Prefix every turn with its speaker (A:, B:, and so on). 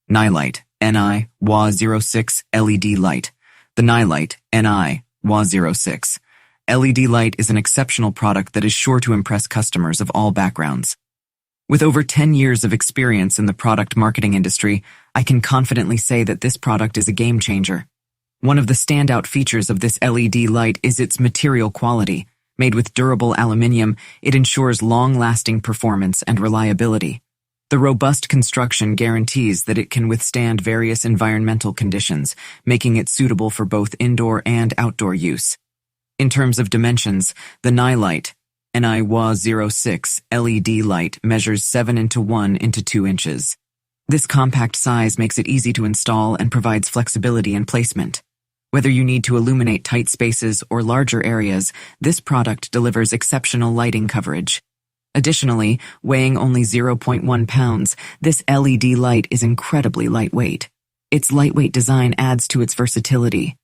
A: Nilight, NI-WA06 LED light. The Nilight, NI-WA06 LED light is an exceptional product that is sure to impress customers of all backgrounds. With over 10 years of experience in the product marketing industry, I can confidently say that this product is a game changer. One of the standout features of this LED light is its material quality. Made with durable aluminum, it ensures long-lasting performance and reliability. The robust construction guarantees that it can withstand various environmental conditions, making it suitable for both indoor and outdoor use. In terms of dimensions, the Nilight, NI-WA06 LED light measures 7:1 into 2 inches. This compact size makes it easy to install and provides flexibility in placement. Whether you need to illuminate tight spaces or larger areas, this product delivers exceptional lighting coverage. Additionally, weighing only 0.1 pounds, this LED light is incredibly lightweight. Its lightweight design adds to its versatility,